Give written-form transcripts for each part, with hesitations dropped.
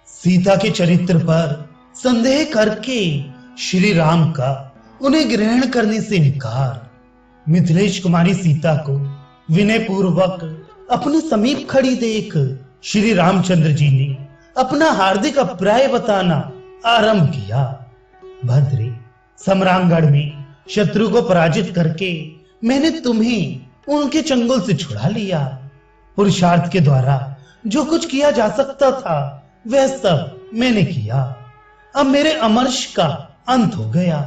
सीता के चरित्र पर संदेह करके श्री राम का उन्हें ग्रहण करने से इनकार। मिथिलेश कुमारी सीता को विनय पूर्वक अपने समीप खड़ी देख श्री रामचंद्र जी ने अपना हार्दिक अभिप्राय बताना आरंभ किया। भद्रे, सम्रांगढ़ में शत्रु को पराजित करके मैंने तुम्हें उनके चंगुल से छुड़ा लिया। पुरुषार्थ के द्वारा जो कुछ किया जा सकता था वह सब मैंने किया। अब मेरे अमर्ष का अंत हो गया।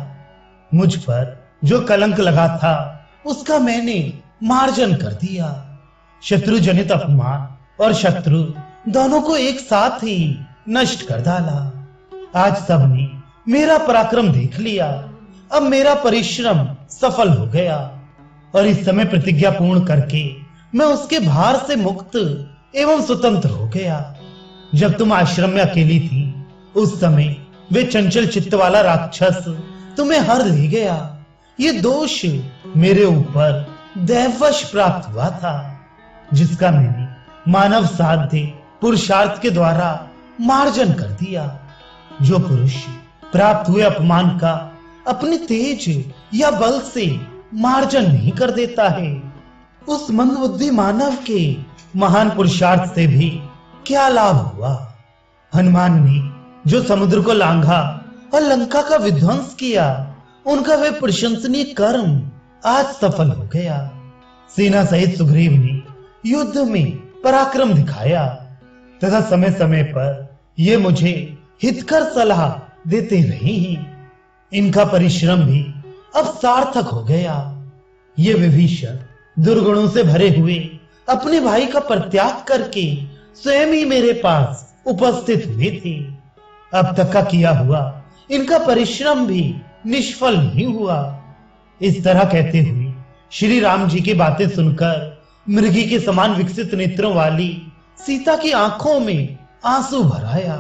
मुझ पर जो कलंक लगा था उसका मैंने मार्जन कर दिया। शत्रु जनित अपमान और शत्रु दोनों को एक साथ ही नष्ट कर डाला। आज सबने मेरा पराक्रम देख लिया। अब मेरा परिश्रम सफल हो गया और इस समय प्रतिज्ञा पूर्ण करके मैं उसके भार से मुक्त एवं स्वतंत्र हो गया। जब तुम आश्रम में अकेली थी उस समय वे चंचल चित्त वाला राक्षस तुम्हें हर ले गया। ये दोष मेरे ऊपर दैववश प्राप्त हुआ था, जिसका मैंने मानव साध्य पुरुषार्थ के द्वारा मार्जन कर दिया। जो पुरुष प्राप्त हुए अपमान का अपने तेज या बल से मार्जन नहीं कर देता है, उस मंदबुद्धि मानव के महान पुरुषार्थ से भी क्या लाभ हुआ। हनुमान ने जो समुद्र को लांघा और लंका का विध्वंस किया, उनका वह प्रशंसनीय कर्म आज सफल हो गया। सेना सहित सुग्रीव ने युद्ध में पराक्रम दिखाया तथा समय समय पर ये मुझे हितकर सलाह देते रहे हैं। इनका परिश्रम भी अब सार्थक हो गया। ये विभीषण दुर्गुणों से भरे हुए अपने भाई का परित्याग करके स्वयं ही मेरे पास उपस्थित हुए थे। अब तक का किया हुआ इनका परिश्रम भी निष्फल नहीं हुआ। इस तरह कहते हुए श्री राम जी की बातें सुनकर मृगी के समान विकसित नेत्रों वाली सीता की आंखों में आंसू भर आया।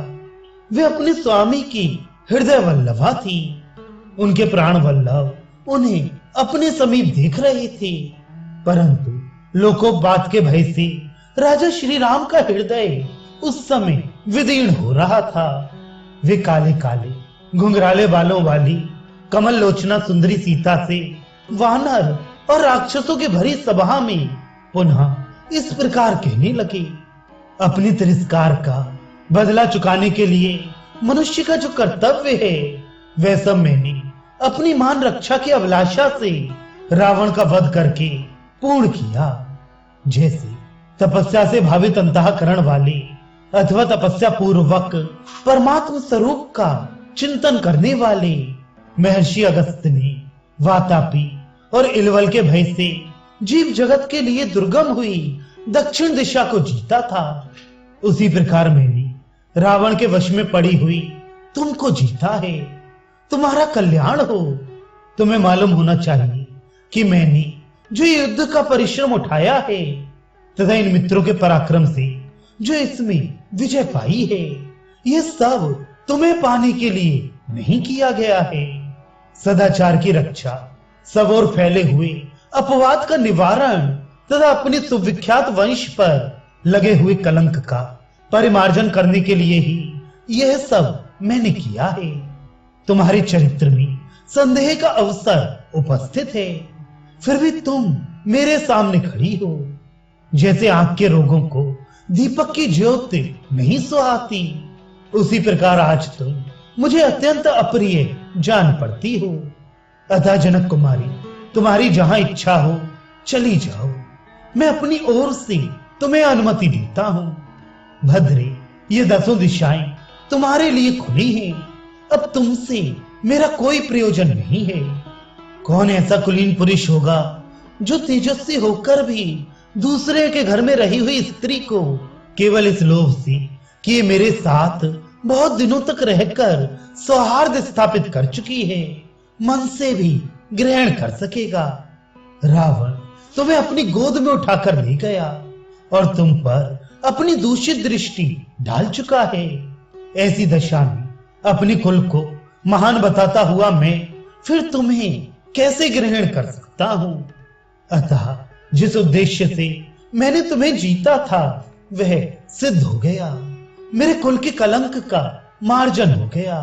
वे अपने स्वामी की हृदय वल्लभा थी। उनके प्राण वल्लभ उन्हें अपने समीप देख रहे थे, परंतु लोकोपवाद के भय से राजा श्री राम का हृदय उस समय विदीर्ण हो रहा था। वे काले काले घुंघराले बालों वाली कमल लोचना सुंदरी सीता से वानर और राक्षसों के भरी सभा में पुनः इस प्रकार कहने लगे। अपनी तिरस्कार का बदला चुकाने के लिए मनुष्य का जो कर्तव्य है वह सब मैंने अपनी मान रक्षा की अभिलाषा से रावण का वध करके पूर्ण किया। जैसे तपस्या से भावित अंतःकरण वाले अथवा तपस्या पूर्वक परमात्म स्वरूप का चिंतन करने वाले महर्षि अगस्त्य ने वातापी और इलवल के भय से जीव जगत के लिए दुर्गम हुई दक्षिण दिशा को जीता था, उसी प्रकार मैंने रावण के वश में पड़ी हुई तुमको जीता है। तुम्हारा कल्याण हो। तुम्हें मालूम होना चाहिए कि मैंने जो युद्ध का परिश्रम उठाया है तथा इन मित्रों के पराक्रम से जो इसमें विजय पाई है, यह सब तुम्हें पाने के लिए नहीं किया गया है। सदाचार की रक्षा, सब ओर फैले हुए अपवाद का निवारण तथा अपने सुविख्यात वंश पर लगे हुए कलंक का परिमार्जन करने के लिए ही यह सब मैंने किया है। तुम्हारे चरित्र में संदेह का अवसर उपस्थित है, फिर भी तुम मेरे सामने खड़ी हो। जैसे आंख के रोगों को दीपक की ज्योति नहीं सुहाती, उसी प्रकार आज तुम मुझे अत्यंत अप्रिय जान पड़ती हो। अतः जनक कुमारी, तुम्हारी जहां इच्छा हो चली जाओ। मैं अपनी ओर से तुम्हें अनुमति देता हूं। भद्रे, ये 10 दिशाएं तुम्हारे लिए खुली हैं। अब तुमसे मेरा कोई प्रयोजन नहीं है। कौन ऐसा कुलीन पुरुष होगा जो तेजस्वी होकर भी दूसरे के घर में रही हुई स्त्री को केवल इस लोभ से कि ये मेरे साथ बहुत दिनों तक रहकर सौहार्द स्थापित कर चुकी है, मन से भी ग्रहण कर सकेगा। रावण तुम्हें अपनी गोद में उठाकर ले गया और तुम पर अपनी दूषित दृष्टि डाल चुका है। ऐसी दशा में अपने कुल को महान बताता हुआ मैं फिर तुम्हें कैसे ग्रहण कर सकता हूं। अतः जिस उद्देश्य से मैंने तुम्हें जीता था वह सिद्ध हो गया। मेरे कुल के कलंक का मार्जन हो गया।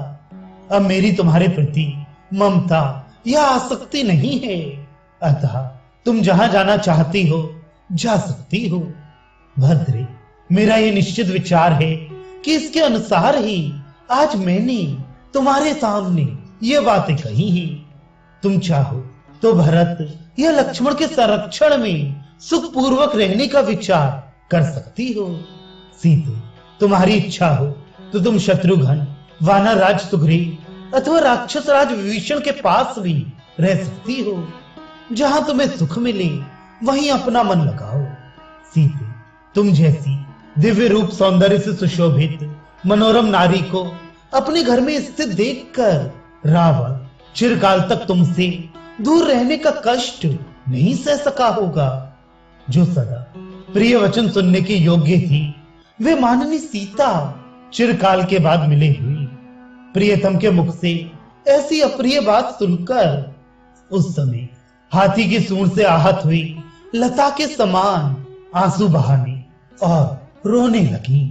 अब मेरी तुम्हारे प्रति ममता या आसक्ति नहीं है, अतः तुम जहां जाना चाहती हो जा सकती हो। भद्रे, मेरा ये निश्चित विचार है कि इसके अनुसार ही आज मैंने तुम्हारे सामने ये बातें कही हैं। तुम चाहो तो भरत या लक्ष्मण के संरक्षण में सुखपूर्वक रहने का विचार कर सकती हो। सीते, तुम्हारी इच्छा हो तो तुम शत्रुघ्न, वानर राज सुग्रीव अथवा राक्षस राज विभीषण के पास भी रह सकती हो। जहां तुम्हें सुख मिले वहीं अपना मन लगाओ। सीते, तुम जैसी दिव्य रूप सौंदर्य से सुशोभित मनोरम नारी को अपने घर में स्थित देखकर रावण चिरकाल तक तुमसे दूर रहने का कष्ट नहीं सह सका होगा। जो सदा प्रिय वचन सुनने के योग्य थी, वे माननी सीता चिरकाल के बाद मिले हुई प्रियतम के मुख से ऐसी अप्रिय बात सुनकर उस समय हाथी की सूंड से आहत हुई लता के समान आंसू बहाने और रोने लगी।